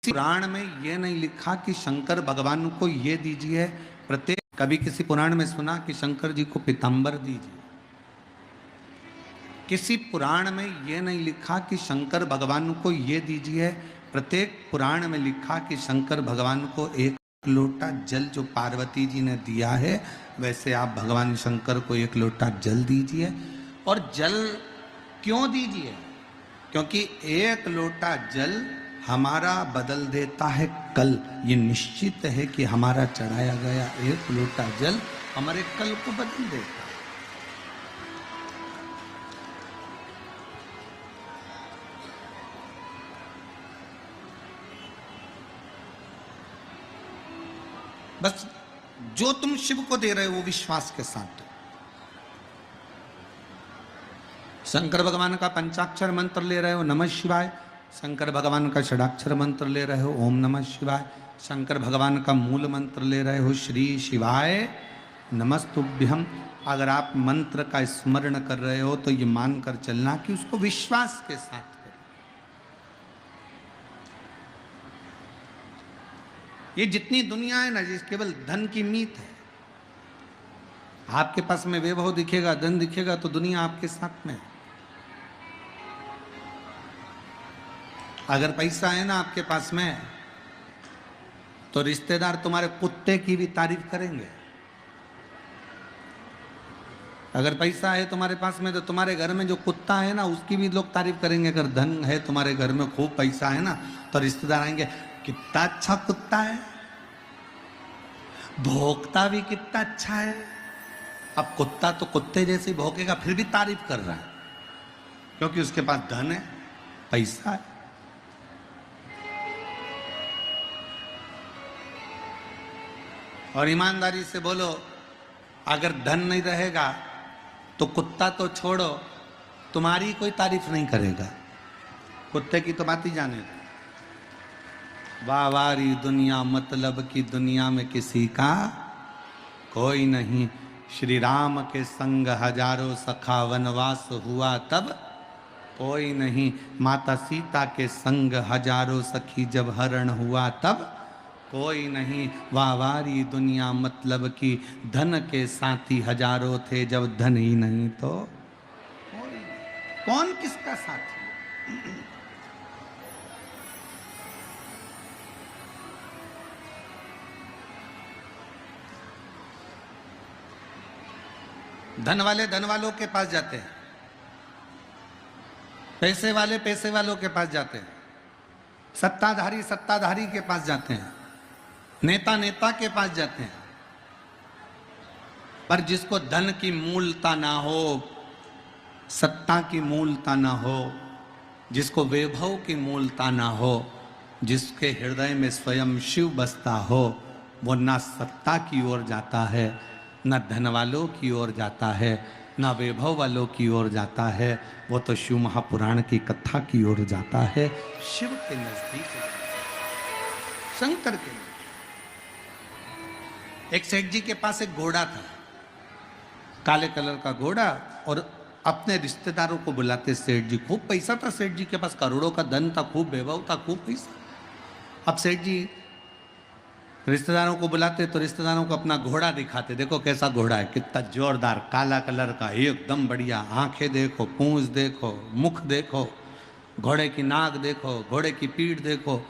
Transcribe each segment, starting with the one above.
पुराण में ये नहीं लिखा कि शंकर भगवान को ये दीजिए प्रत्येक। कभी किसी पुराण में सुना कि शंकर जी को पीताम्बर दीजिए? किसी पुराण में ये नहीं लिखा कि शंकर भगवान को ये दीजिए। प्रत्येक पुराण में लिखा कि शंकर भगवान को एक लोटा जल जो पार्वती जी ने दिया है, वैसे आप भगवान शंकर को एक लोटा जल दीजिए। और जल क्यों दीजिए? क्योंकि एक लोटा जल हमारा बदल देता है कल। ये निश्चित है कि हमारा चढ़ाया गया एक लोटा जल हमारे कल को बदल देता है। बस जो तुम शिव को दे रहे हो वो विश्वास के साथ दो। शंकर भगवान का पंचाक्षर मंत्र ले रहे हो, नमः शिवाय। शंकर भगवान का षडाक्षर मंत्र ले रहे हो, ओम नमः शिवाय। शंकर भगवान का मूल मंत्र ले रहे हो, श्री शिवाय नमस्तुभ्यम। अगर आप मंत्र का स्मरण कर रहे हो तो ये मानकर चलना कि उसको विश्वास के साथ करो। ये जितनी दुनिया है ना, जिस केवल धन की मीत है। आपके पास में वैभव दिखेगा, धन दिखेगा तो दुनिया आपके साथ में है। अगर पैसा है ना आपके पास में तो रिश्तेदार तुम्हारे कुत्ते की भी तारीफ करेंगे। अगर पैसा है तुम्हारे पास में तो तुम्हारे घर में जो कुत्ता है ना उसकी भी लोग तारीफ करेंगे। अगर धन है तुम्हारे घर में, खूब पैसा है ना, तो रिश्तेदार आएंगे, कितना अच्छा कुत्ता है, भौंकता भी कितना अच्छा है। अब कुत्ता तो कुत्ते जैसे भौंकेगा फिर भी तारीफ कर रहा है, क्योंकि उसके पास धन है, पैसा है। और ईमानदारी से बोलो, अगर धन नहीं रहेगा तो कुत्ता तो छोड़ो, तुम्हारी कोई तारीफ नहीं करेगा। कुत्ते की तो बात ही जाने दो। वावारी दुनिया, मतलब की दुनिया में किसी का कोई नहीं। श्री राम के संग हजारों सखा वनवास हुआ तब कोई नहीं। माता सीता के संग हजारों सखी जब हरण हुआ तब कोई नहीं। वावारी दुनिया, मतलब की धन के साथी हजारों थे, जब धन ही नहीं तो कोई नहीं। कौन किसका साथी? धन वाले धन वालों के पास जाते हैं, पैसे वाले पैसे वालों के पास जाते हैं, सत्ताधारी सत्ताधारी के पास जाते हैं, नेता नेता के पास जाते हैं। पर जिसको धन की मूलता ना हो, सत्ता की मूलता ना हो, जिसको वैभव की मूलता ना हो, जिसके हृदय में स्वयं शिव बसता हो, वो ना सत्ता की ओर जाता है, न धन वालों की ओर जाता है, न वैभव वालों की ओर जाता है। वो तो शिव महापुराण की कथा की ओर जाता है, शिव के नजदीक, शंकर के। एक सेठ जी के पास एक घोड़ा था, काले कलर का घोड़ा, और अपने रिश्तेदारों को बुलाते सेठ जी। खूब पैसा था सेठ जी के पास, करोड़ों का धन था, खूब वैभव था, खूब पैसा। अब सेठ जी रिश्तेदारों को बुलाते तो रिश्तेदारों को अपना घोड़ा दिखाते, देखो कैसा घोड़ा है, कितना जोरदार, काला कलर का, एकदम बढ़िया। आंखें देखो, पूंछ देखो, मुख देखो, घोड़े की नाक देखो, घोड़े की पीठ देखो।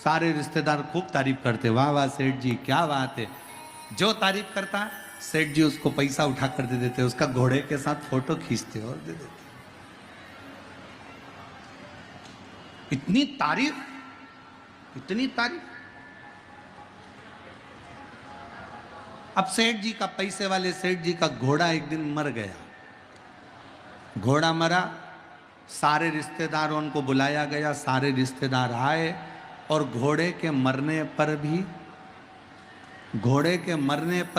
सारे रिश्तेदार खूब तारीफ करते, वाह वाह सेठ जी क्या बात है। जो तारीफ करता सेठ जी उसको पैसा उठा कर दे देते, उसका घोड़े के साथ फोटो खींचते और दे देते। इतनी तारीफ, इतनी तारीफ। अब सेठ जी का, पैसे वाले सेठ जी का घोड़ा एक दिन मर गया। घोड़ा मरा, सारे रिश्तेदारों उनको बुलाया गया, सारे रिश्तेदार आए, और घोड़े के मरने पर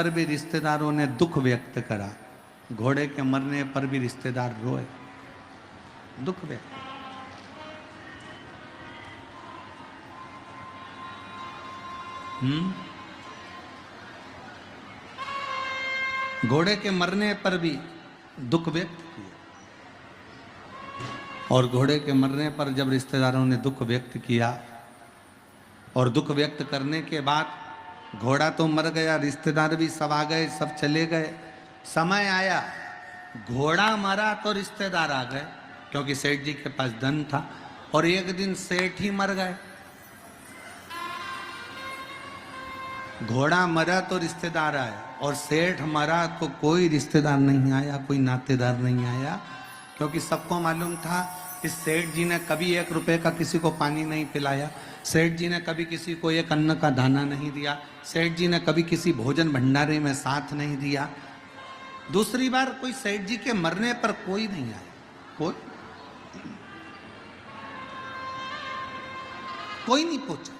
भी रिश्तेदारों ने दुख व्यक्त करा। घोड़े के मरने पर भी रिश्तेदार रोए, दुख व्यक्त। घोड़े के मरने पर भी दुख व्यक्त किया, और घोड़े के मरने पर जब रिश्तेदारों ने दुख व्यक्त किया और दुख व्यक्त करने के बाद घोड़ा तो मर गया, रिश्तेदार भी सब आ गए, सब चले गए। समय आया, घोड़ा मरा तो रिश्तेदार आ गए, क्योंकि सेठ जी के पास धन था। और एक दिन सेठ ही मर गए। घोड़ा मरा तो रिश्तेदार आए, और सेठ मरा तो कोई रिश्तेदार नहीं आया, कोई नातेदार नहीं आया, क्योंकि सबको मालूम था इस सेठ जी ने कभी 1 रुपए का किसी को पानी नहीं पिलाया, सेठ जी ने कभी किसी को एक अन्न का दाना नहीं दिया, सेठ जी ने कभी किसी भोजन भंडारे में साथ नहीं दिया। दूसरी बार कोई सेठ जी के मरने पर कोई नहीं आया, कोई नहीं पूछा।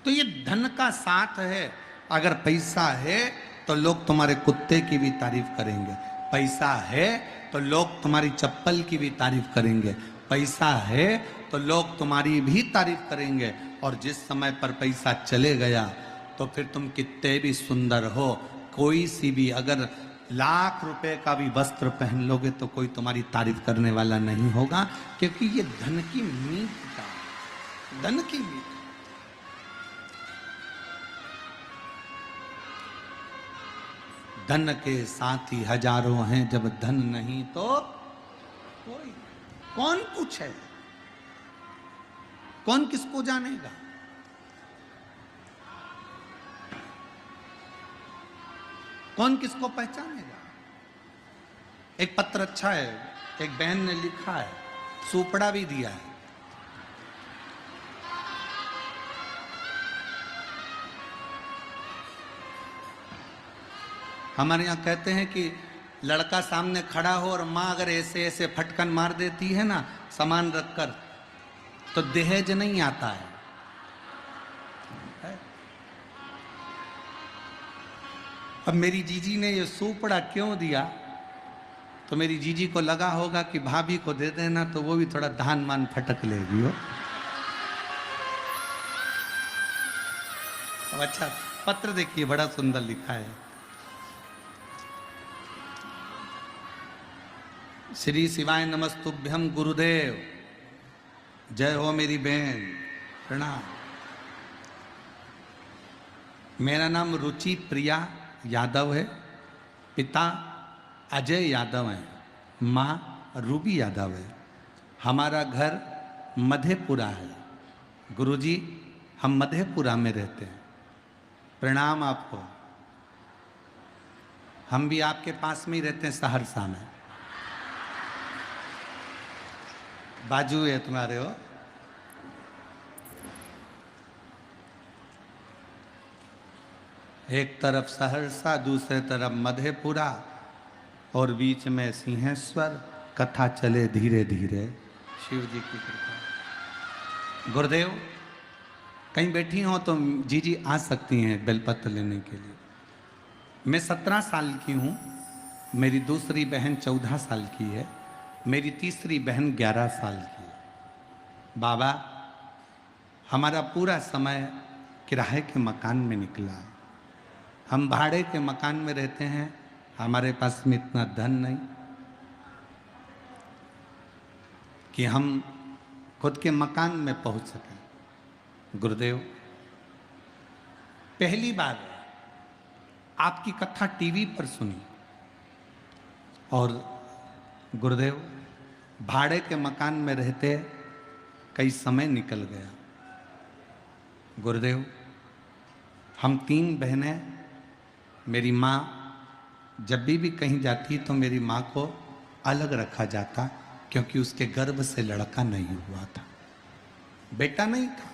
तो ये धन का साथ है। अगर पैसा है तो लोग तुम्हारे कुत्ते की भी तारीफ करेंगे, पैसा है तो लोग तुम्हारी चप्पल की भी तारीफ करेंगे, पैसा है तो लोग तुम्हारी भी तारीफ करेंगे। और जिस समय पर पैसा चले गया तो फिर तुम कितने भी सुंदर हो, कोई सी भी अगर लाख रुपए का भी वस्त्र पहन लोगे तो कोई तुम्हारी तारीफ करने वाला नहीं होगा, क्योंकि ये धन की मीत का, धन की मीत। धन के साथी हजारों हैं, जब धन नहीं तो कोई। कौन पूछे, कौन किसको जानेगा? कौन किसको पहचानेगा? एक पत्र अच्छा है, एक बहन ने लिखा है, सुपड़ा भी दिया है। हमारे यहां कहते हैं कि लड़का सामने खड़ा हो और मां अगर ऐसे ऐसे फटकन मार देती है ना सामान रखकर, तो दहेज नहीं आता है। अब मेरी जीजी ने ये सुपड़ा क्यों दिया, तो मेरी जीजी को लगा होगा कि भाभी को दे देना तो वो भी थोड़ा धान मान फटक लेगी हो। अब अच्छा पत्र देखिए, बड़ा सुंदर लिखा है। श्री शिवाय नमस्तुभ्यम गुरुदेव, जय हो मेरी बहन, प्रणाम। मेरा नाम रुचि प्रिया यादव है, पिता अजय यादव है, माँ रूबी यादव है। हमारा घर मधेपुरा है। गुरुजी, हम मधेपुरा में रहते हैं। प्रणाम आपको। हम भी आपके पास में ही रहते हैं, सहरसा में। बाजू है तुम्हारे हो। एक तरफ सहरसा, दूसरे तरफ मधेपुरा, और बीच में सिंहेश्वर। कथा चले धीरे धीरे, शिव जी की कृपा। गुरुदेव, कहीं बैठी हो तो जीजी आ सकती हैं बेलपत्र लेने के लिए। मैं 17 साल की हूँ, मेरी दूसरी बहन 14 साल की है, मेरी तीसरी बहन 11 साल की है। बाबा, हमारा पूरा समय किराए के मकान में निकला है। हम भाड़े के मकान में रहते हैं, हमारे पास में इतना धन नहीं कि हम खुद के मकान में पहुंच सकें। गुरुदेव, पहली बार आपकी कथा टीवी पर सुनी, और गुरुदेव भाड़े के मकान में रहते कई समय निकल गया। गुरुदेव, हम 3 बहनें, मेरी माँ जब भी कहीं जाती तो मेरी माँ को अलग रखा जाता, क्योंकि उसके गर्भ से लड़का नहीं हुआ था, बेटा नहीं था।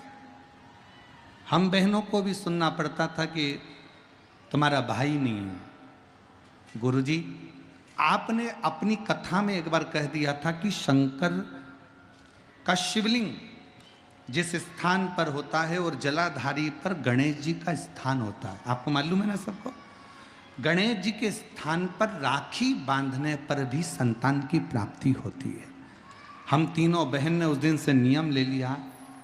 हम बहनों को भी सुनना पड़ता था कि तुम्हारा भाई नहीं है। गुरुजी, आपने अपनी कथा में एक बार कह दिया था कि शंकर का शिवलिंग जिस स्थान पर होता है और जलाधारी पर गणेश जी का स्थान होता है, आपको मालूम है ना सबको। गणेश जी के स्थान पर राखी बांधने पर भी संतान की प्राप्ति होती है। हम तीनों बहन ने उस दिन से नियम ले लिया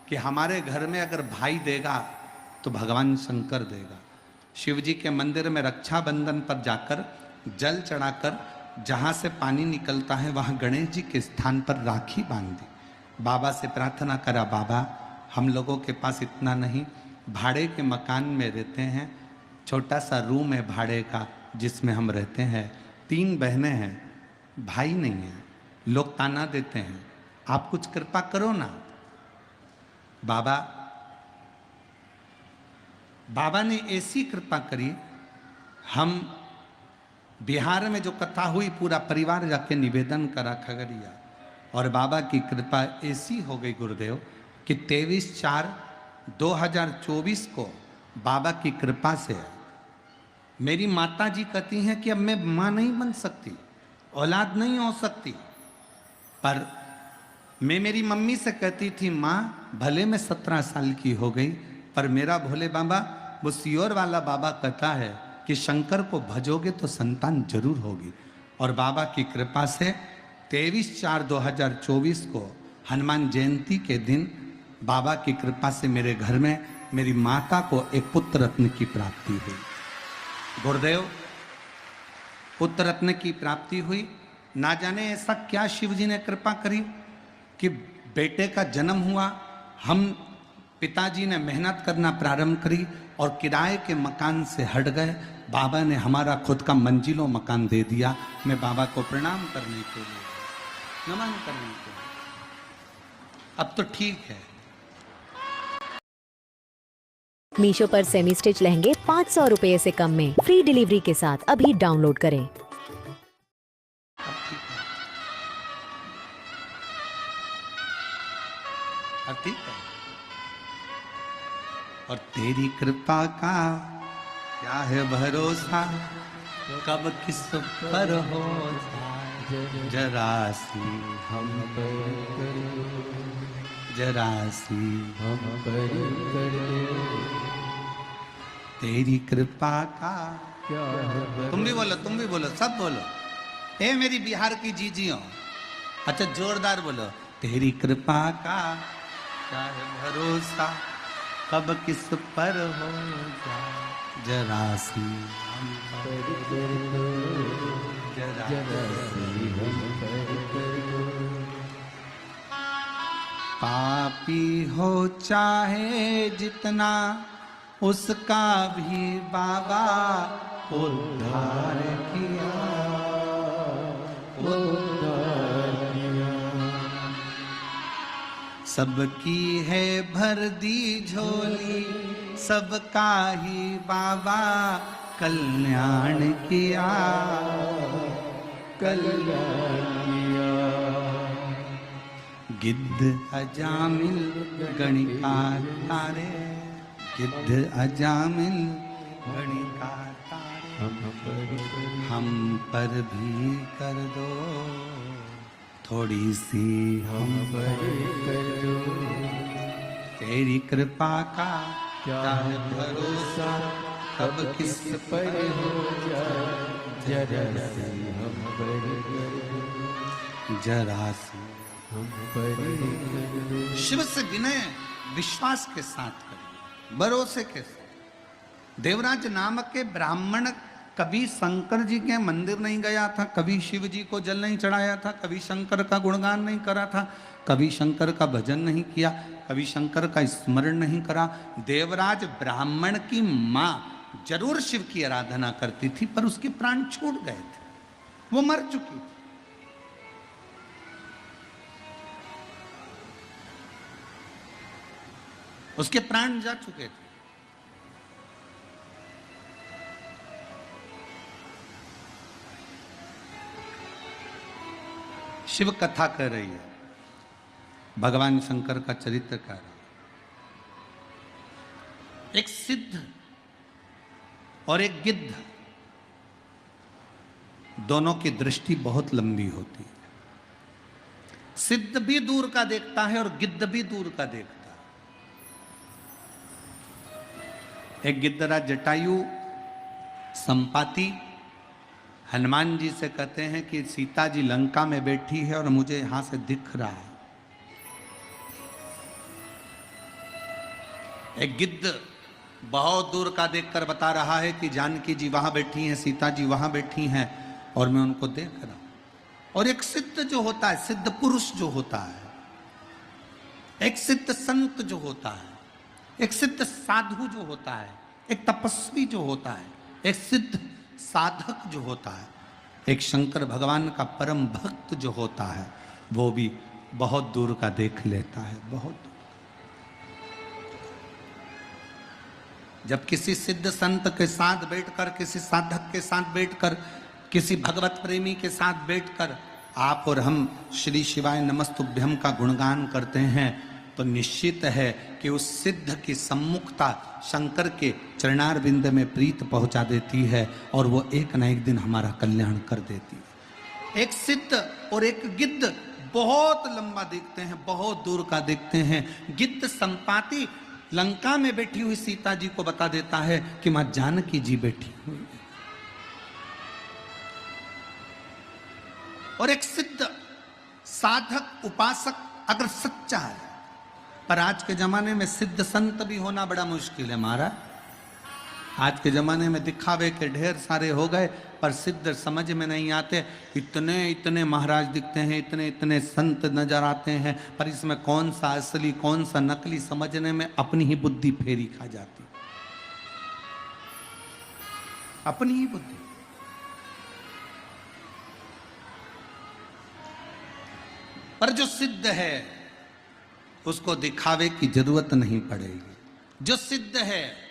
कि हमारे घर में अगर भाई देगा तो भगवान शंकर देगा। शिव जी के मंदिर में रक्षाबंधन पर जाकर जल चढ़ाकर जहाँ से पानी निकलता है वहाँ गणेश जी के स्थान पर राखी बांध दी। बाबा से प्रार्थना करा, बाबा हम लोगों के पास इतना नहीं, भाड़े के मकान में रहते हैं, छोटा सा रूम है भाड़े का जिसमें हम रहते हैं। 3 बहनें हैं, भाई नहीं है। लोग ताना देते हैं, आप कुछ कृपा करो ना। बाबा ने ऐसी कृपा करी, हम बिहार में जो कथा हुई पूरा परिवार जाके निवेदन करा खगड़िया, और बाबा की कृपा ऐसी हो गई गुरुदेव कि 23/4/2024 को बाबा की कृपा से मेरी माता जी कहती हैं कि अब मैं माँ नहीं बन सकती, औलाद नहीं हो सकती, पर मैं मेरी मम्मी से कहती थी माँ भले मैं 17 साल की हो गई, पर मेरा भोले बाबा वो सियोर वाला बाबा कहता है कि शंकर को भजोगे तो संतान जरूर होगी। और बाबा की कृपा से 23/4/2024 को हनुमान जयंती के दिन बाबा की कृपा से मेरे घर में मेरी माता को एक पुत्र रत्न की प्राप्ति हुई। गुरुदेव, पुत्र रत्न की प्राप्ति हुई। ना जाने ऐसा क्या शिव जी ने कृपा करी कि बेटे का जन्म हुआ। हम पिताजी ने मेहनत करना प्रारंभ करी और किराए के मकान से हट गए। बाबा ने हमारा खुद का मंजिलों मकान दे दिया। मैं बाबा को प्रणाम करने के लिए, नमन करने के लिए, अब तो ठीक है। मीशो पर सेमी स्टिच लहंगे 500 रुपये से कम में फ्री डिलीवरी के साथ अभी डाउनलोड करें। अब ठीक है। और तेरी कृपा का क्या है भरोसा, कब किस पर हो जरा सी हम पर, जरा सी हम पर, तेरी कृपा का क्या है। तुम भी बोलो, सब बोलो। ए मेरी बिहार की जीजियों, अच्छा जोरदार बोलो। तेरी कृपा का क्या है भरोसा, कब किस पर हो जरा सी हम पर, जरा सी हम पर। पापी हो चाहे जितना, उसका भी बाबा उद्धार किया, उद्धार किया। सबकी है भर दी झोली, सबका ही बाबा कल्याण किया, कल्याण किया। गिद्ध अजामिल गणिका तारे, गिद्ध अजामिल गणिका तारे, हम पर भी कर दो थोड़ी सी हम पर कर दो। तेरी कृपा का क्या है भरोसा, कब किस पर हो जरा सी हम पर कर दो, जरा सी हम पर कर दो। शिव से विनय विश्वास के साथ करिए, भरोसे के साथ। देवराज नामक के ब्राह्मण कभी शंकर जी के मंदिर नहीं गया था, कभी शिव जी को जल नहीं चढ़ाया था, कभी शंकर का गुणगान नहीं करा था, कभी शंकर का भजन नहीं किया, कभी शंकर का स्मरण नहीं करा। देवराज ब्राह्मण की माँ जरूर शिव की आराधना करती थी, पर उसके प्राण छूट गए थे, वो मर चुकी थी। उसके प्राण जा चुके थे। शिव कथा कह रही है, भगवान शंकर का चरित्र कह रहा है। एक सिद्ध और एक गिद्ध, दोनों की दृष्टि बहुत लंबी होती है। सिद्ध भी दूर का देखता है और गिद्ध भी दूर का देखता है। एक गिद्धराज जटायु संपाति हनुमान जी से कहते हैं कि सीता जी लंका में बैठी है और मुझे यहां से दिख रहा है। एक गिद्ध बहुत दूर का देखकर बता रहा है कि जानकी जी वहां बैठी हैं, सीता जी वहां बैठी हैं और मैं उनको देख रहा हूं। और एक सिद्ध जो होता है, सिद्ध पुरुष जो होता है, एक सिद्ध संत जो होता है, एक सिद्ध साधु जो होता है, एक तपस्वी जो होता है, एक सिद्ध साधक जो होता है, एक शंकर भगवान का परम भक्त जो होता है, वो भी बहुत दूर का देख लेता है, बहुत दूर। जब किसी सिद्ध संत के साथ बैठकर, किसी साधक के साथ बैठकर, किसी भगवत प्रेमी के साथ बैठकर आप और हम श्री शिवाय नमस्तुभ्यम का गुणगान करते हैं, तो निश्चित है कि उस सिद्ध की सम्मुखता शंकर के चरणार बिंद में प्रीत पहुंचा देती है और वो एक न एक दिन हमारा कल्याण कर देती है। एक सिद्ध और एक गिद्ध बहुत लंबा देखते हैं, बहुत दूर का देखते हैं। गिद्ध संपाति लंका में बैठी हुई सीता जी को बता देता है कि मां जानकी जी बैठी हुई। और एक सिद्ध साधक उपासक अगर सच्चा है, पर आज के जमाने में सिद्ध संत भी होना बड़ा मुश्किल है महाराज। आज के जमाने में दिखावे के ढेर सारे हो गए, पर सिद्ध समझ में नहीं आते। इतने इतने महाराज दिखते हैं, इतने इतने संत नजर आते हैं, पर इसमें कौन सा असली कौन सा नकली समझने में अपनी ही बुद्धि फेरी खा जाती, अपनी ही बुद्धि। पर जो सिद्ध है उसको दिखावे की जरूरत नहीं पड़ेगी। जो सिद्ध है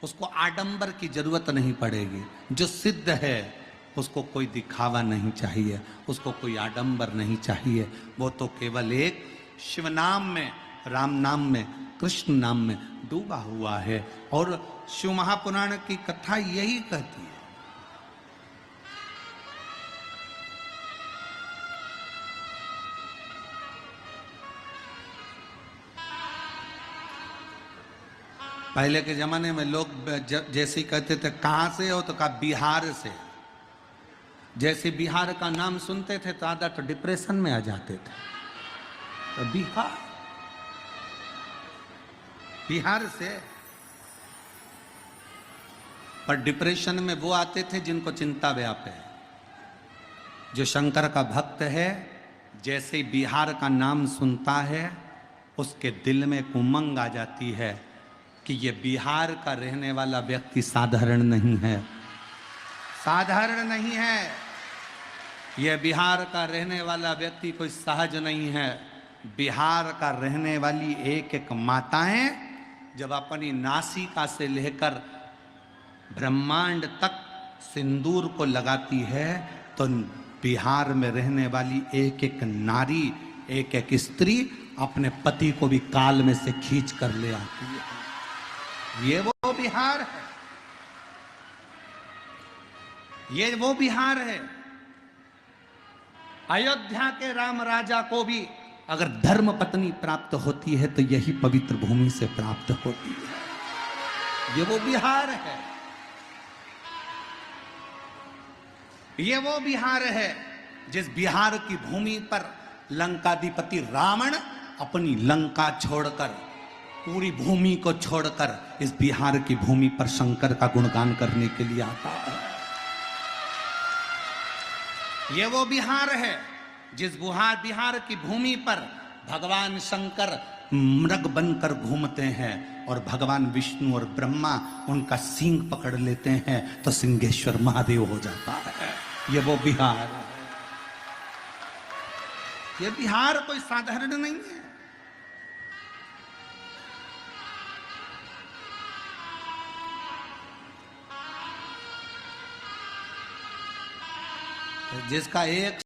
उसको आडंबर की जरूरत नहीं पड़ेगी। जो सिद्ध है उसको कोई दिखावा नहीं चाहिए, उसको कोई आडंबर नहीं चाहिए। वो तो केवल एक शिव नाम में, राम नाम में, कृष्ण नाम में डूबा हुआ है। और शिव महापुराण की कथा यही कहती है। पहले के जमाने में लोग जैसे ही कहते थे कहां से हो, तो कहा बिहार से। जैसे बिहार का नाम सुनते थे तो आधा तो डिप्रेशन में आ जाते थे। तो बिहार से। पर डिप्रेशन में वो आते थे जिनको चिंता व्याप है। जो शंकर का भक्त है, जैसे ही बिहार का नाम सुनता है उसके दिल में एक उमंग आ जाती है कि ये बिहार का रहने वाला व्यक्ति साधारण नहीं है, साधारण नहीं है। ये बिहार का रहने वाला व्यक्ति कोई सहज नहीं है। बिहार का रहने वाली एक एक माताएं जब अपनी नासिका से लेकर ब्रह्मांड तक सिंदूर को लगाती है, तो बिहार में रहने वाली एक एक नारी, एक एक स्त्री अपने पति को भी काल में से खींच कर ले आती है। ये वो बिहार है, ये वो बिहार है। अयोध्या के राम राजा को भी अगर धर्म पत्नी प्राप्त होती है तो यही पवित्र भूमि से प्राप्त होती है। ये वो बिहार है, ये वो बिहार है जिस बिहार की भूमि पर लंकाधिपति रावण अपनी लंका छोड़कर, पूरी भूमि को छोड़कर इस बिहार की भूमि पर शंकर का गुणगान करने के लिए आता है। ये वो बिहार है जिस बिहार की भूमि पर भगवान शंकर मृग बनकर घूमते हैं और भगवान विष्णु और ब्रह्मा उनका सींग पकड़ लेते हैं तो सिंहेश्वर महादेव हो जाता है। ये वो बिहार है। ये बिहार कोई साधारण नहीं है। जिसका एक